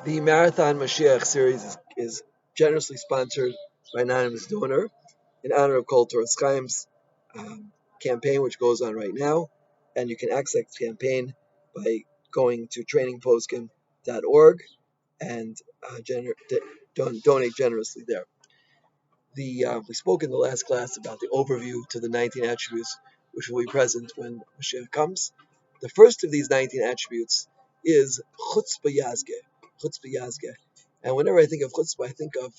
The Marathon Moshiach series is generously sponsored by an anonymous donor in honor of Kol Torah Chaim's campaign, which goes on right now. And you can access the campaign by going to trainingposkim.org and donate generously there. We spoke in the last class about the overview to the 19 attributes which will be present when Mashiach comes. The first of these 19 attributes is chutzpah yazge. Chutzpah yazge. And whenever I think of chutzpah, I think of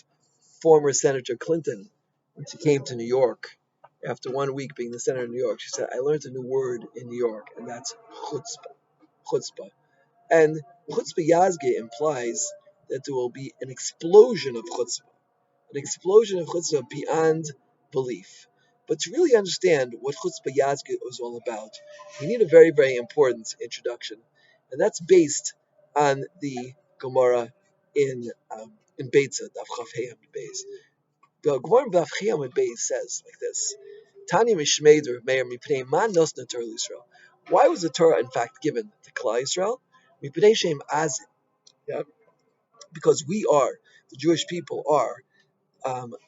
former Senator Clinton when she came to New York. After 1 week being the senator of New York, she said, "I learned a new word in New York, and that's chutzpah." Chutzpah. And chutzpah yazge implies that there will be an explosion of chutzpah, beyond belief. But to really understand what chutzpah yazge is all about, we need a very, very important introduction, and that's based on the Gemara in Beitza, Daf Chaf Heyam Beis. The Gemara in Daf Heyam Beis says like this: Tanya Mishmeider Meir Mipnei Man Nosna Torah Yisrael. Why was the Torah in fact given to Klal Yisrael? Mipnei Shem Azim. Yeah, because the Jewish people are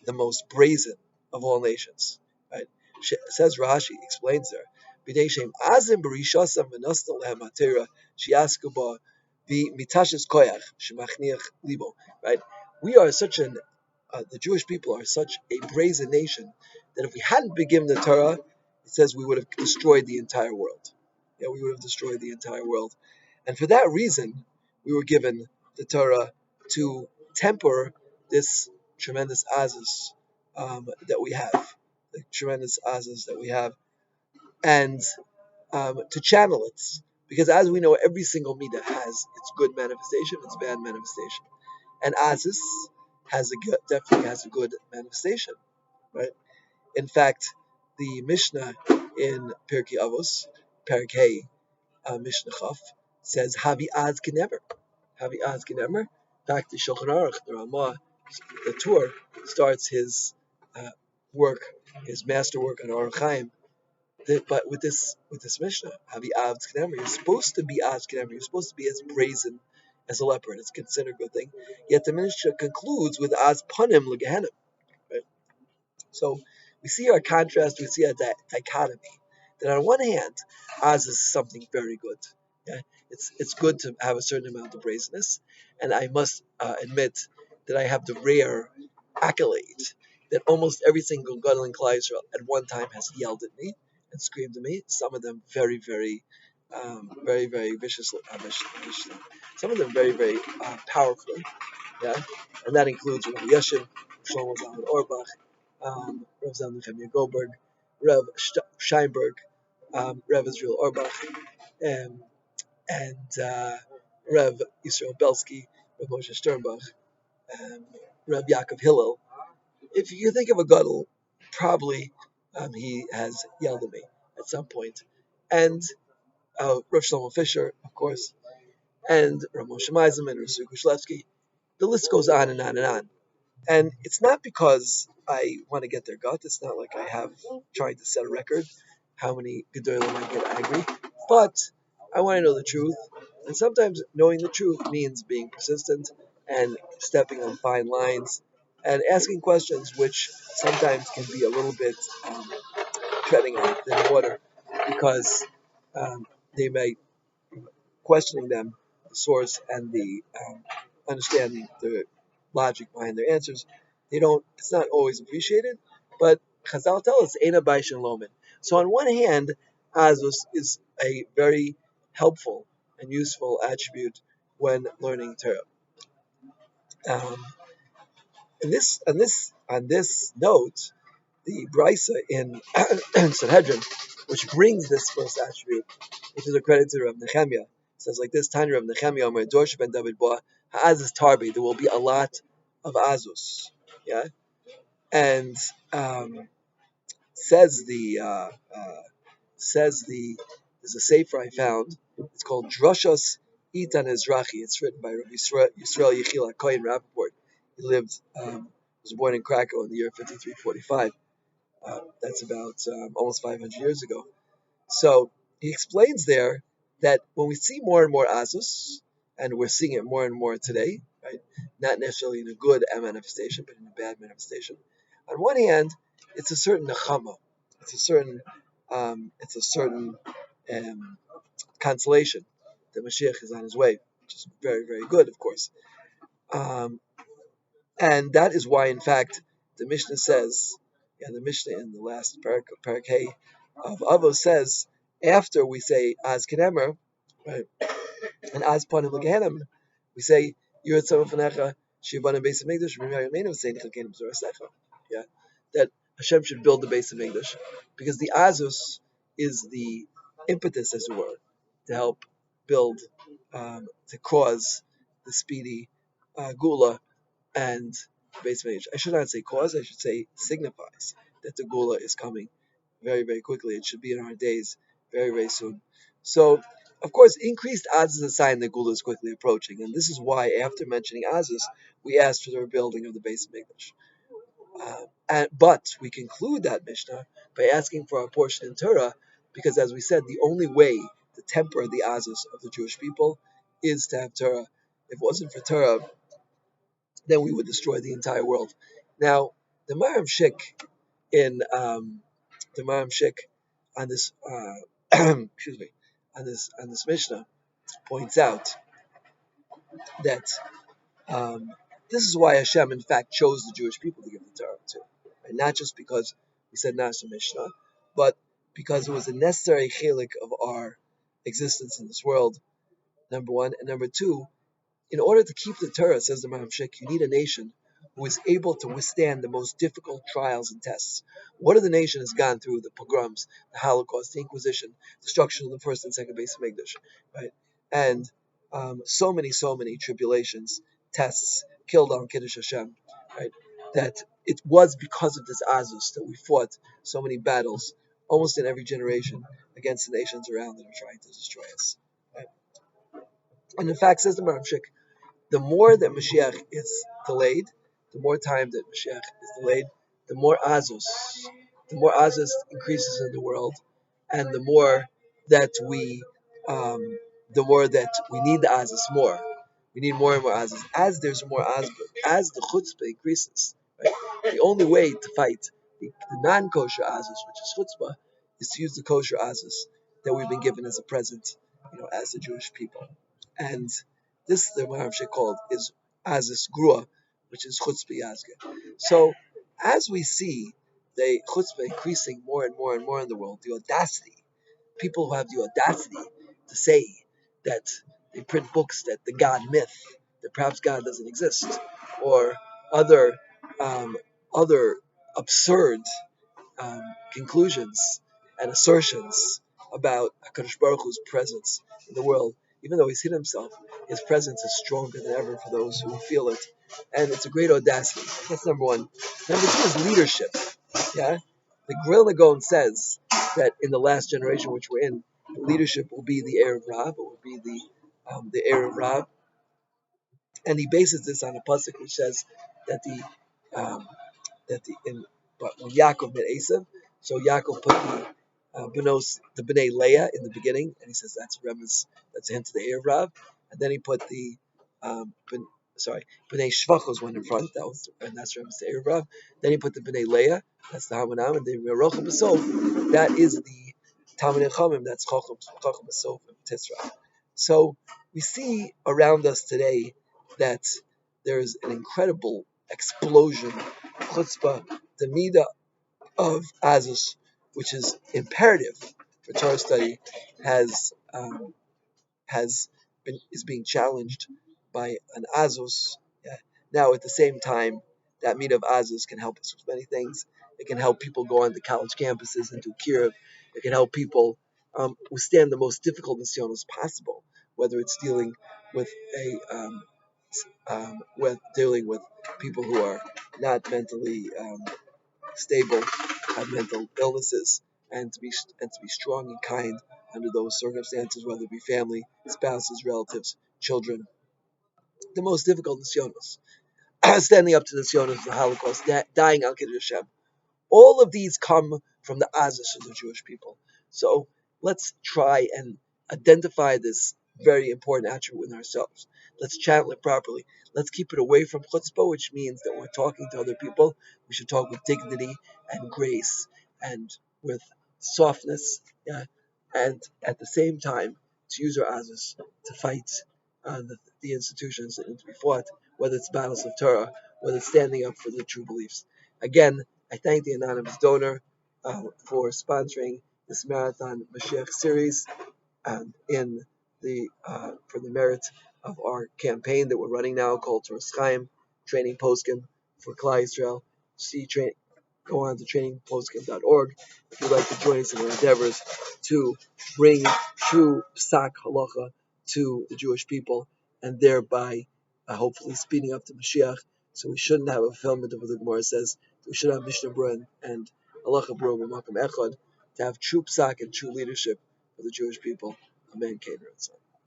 the most brazen of all nations. Right? Says Rashi, explains there. B'nei shem azim b'rishasam v'nosnal lehem hatera shiasku ba v'mitashis koyach shemachniach libo. Right? We are the Jewish people are such a brazen nation that if we hadn't been given the Torah, it says we would have destroyed the entire world. Yeah, we would have destroyed the entire world. And for that reason, we were given the Torah to temper this tremendous azus that we have, the tremendous azus that we have, and to channel it. Because as we know, every single midah has its good manifestation, its bad manifestation, and azus definitely has a good manifestation, right? In fact, the Mishnah in Pirkei Avos, Perek Hey, Mishnah Chaf, says Havi Az Kenever. Havi Az Kenever. In fact, the Shulchan Aruch, the Ramah, the Tur, starts his uh, work, his masterwork on Aruch Chaim, but with this Mishnah, Havi Az Kenever. You're supposed to be Az Kenever. You're supposed to be as brazen as a leopard. It's considered a good thing. Yet the Mishnah concludes with Az Panim Legehenim. Right? So we see our contrast, we see a dichotomy. That on one hand, Oz is something very good. Yeah? It's good to have a certain amount of brazenness, and I must admit that I have the rare accolade that almost every single Gadol in Klal Yisrael at one time has yelled at me and screamed at me. Some of them very, very, very, very viciously. Some of them very, very powerfully. Yeah, and that includes Rav Yeshin, Shlomo Zalman Auerbach, Rav Zalman Nechemia Goldberg, Rav Scheinberg, Rav Israel Auerbach, and Rav Yisrael Belsky, Rav Moshe Sternbach, Rav Yaakov Hillel. If you think of a gadol, probably he has yelled at me at some point. And Rav Shlomo Fisher, of course, and Rav Moshe Meiselman, and Rav Suri Kushlevsky. The list goes on and on and on. And it's not because I want to get their gut. It's not like I have trying to set a record how many gedolim I get angry. But I want to know the truth. And sometimes knowing the truth means being persistent and stepping on fine lines and asking questions which sometimes can be a little bit treading on thin water because they may questioning them, the source and the understanding the logic behind their answers. It's not always appreciated, but Chazal tell us, Eina Baishan Lomin. So on one hand, Azus is a very helpful and useful attribute when learning Torah. On this note, the Brisa in Sanhedrin, which brings this first attribute, which is a credit to Rav Nechemia, says like this: Tanya Rav Nechemia, Omer Dorsh ben David Boa, Ha'azus Tarbi. There will be a lot of Azus, yeah, and says there's a sefer I found. It's called Drushos Itan Ezrachi. It's written by Rabbi Yisrael Yechiel HaKohen Rappaport. He was born in Krakow in the year 5345. That's about almost 500 years ago. So he explains there that when we see more and more Azus, and we're seeing it more and more today, right? Not necessarily in a good manifestation, but in a bad manifestation. On one hand, it's a certain nechama, it's a certain um, consolation that Mashiach is on his way, which is very, very good, of course. Um, and that is why, in fact, the Mishnah says, the Mishnah in the last parak Hey of Avos says, after we say Az Kenemer, right, and Az Panim L'Gehenim, we say Yirat Tzavah Fanecha Shivanim Beis Hamikdash V'Miyayim Meinu Sein Chelkenim Zorasecha. Yeah, that Hashem should build the Beis Hamikdash because the Azus is the impetus, as it were, to help build, to cause the speedy Gula and Beis Hamikdash. I should not say cause; I should say signifies that the Gula is coming very, very quickly. It should be in our days very, very soon. So, of course, increased odds is a sign that Gula is quickly approaching. And this is why, after mentioning Azus, we asked for the rebuilding of the Beis Hamikdash. But we conclude that Mishnah by asking for a portion in Torah, because as we said, the only way to temper the Azus of the Jewish people is to have Torah. If it wasn't for Torah, then we would destroy the entire world. Now, the Maram Shik in the Maram Shik on this excuse me on this Mishnah points out that this is why Hashem in fact chose the Jewish people to give the Torah to, and not just because we said Nasa Mishnah, but because it was a necessary chelik of our existence in this world. Number one, and number two, in order to keep the Torah, says the Maram Shik, you need a nation who is able to withstand the most difficult trials and tests. What if the nation has gone through the pogroms, the Holocaust, the Inquisition, destruction of the first and second Beis Hamikdash, right? And so many tribulations, tests, killed on Kiddush Hashem, right? That it was because of this Azus that we fought so many battles, almost in every generation, against the nations around that are trying to destroy us. Right? And in fact, says the Maram Shik, the more that Mashiach is delayed, the more time that Mashiach is delayed, the more Azus increases in the world, and that we, the more that we need the Azus more. We need more and more Azus. As there's more Azus, as the chutzpah increases, right? The only way to fight the non-kosher Azus, which is chutzpah, is to use the kosher Azus that we've been given as a present, as the Jewish people. And this, the Maharsha called, is Azus Grua, which is Chutzpah Yazga. So, as we see the Chutzpah increasing more and more and more in the world, the audacity, people who have the audacity to say that they print books that the God myth, that perhaps God doesn't exist, or other um, other absurd conclusions and assertions about HaKadosh Baruch Hu's presence in the world. Even though he's hid himself, his presence is stronger than ever for those who feel it. And it's a great audacity. That's number one. Number two is leadership. Yeah? The Gorilla Gaon says that in the last generation which we're in, leadership will be the heir of Rab, it will be the heir of Rab. And he bases this on a pasuk which says that um, but when Yaakov met Esav, so Yaakov put the Bnei Leah in the beginning, and he says that's Remez, that's a hint to the heir of Rav, and then he put the Bnei Shvachos went in front, and that's Remez the heir of Rav. Then he put the Bnei Leah, that's the Hamanam, and the Merochim Basov, that is the Talmidei Chachamim, that's Chacham Basov and Tisra. So we see around us today that there is an incredible explosion, chutzpah, the midah of Azus, which is imperative for Torah study, has is being challenged by an Azus. Yeah. Now, at the same time, that midah of Azus can help us with many things. It can help people go on to college campuses and do kiruv. It can help people withstand the most difficult nisyonos possible, whether it's dealing with dealing with people who are not mentally stable, have mental illnesses, and to be strong and kind under those circumstances, whether it be family, spouses, relatives, children. The most difficult nisyonos, standing up to nisyonos, the Holocaust, dying al Kiddush Hashem. All of these come from the Azus of the Jewish people. So let's try and identify this very important attribute in ourselves. Let's channel it properly. Let's keep it away from chutzpah, which means that when we're talking to other people, we should talk with dignity and grace and with softness, yeah, and at the same time to use our azus to fight the institutions that need to be fought, whether it's battles of Torah, whether it's standing up for the true beliefs. Again, I thank the anonymous donor for sponsoring this marathon Moshiach series in the for the merit of our campaign that we're running now called Toras Chaim, training poskim for Klal Yisrael. Go on to trainingposkim.org if you'd like to join us in our endeavors to bring true psak halacha to the Jewish people and thereby hopefully speeding up the Mashiach. So we shouldn't have a fulfillment of what the Gemara says. We should have Mishnah Berurah and halacha berurah b'makom echad to have true psak and true leadership for the Jewish people. Amen.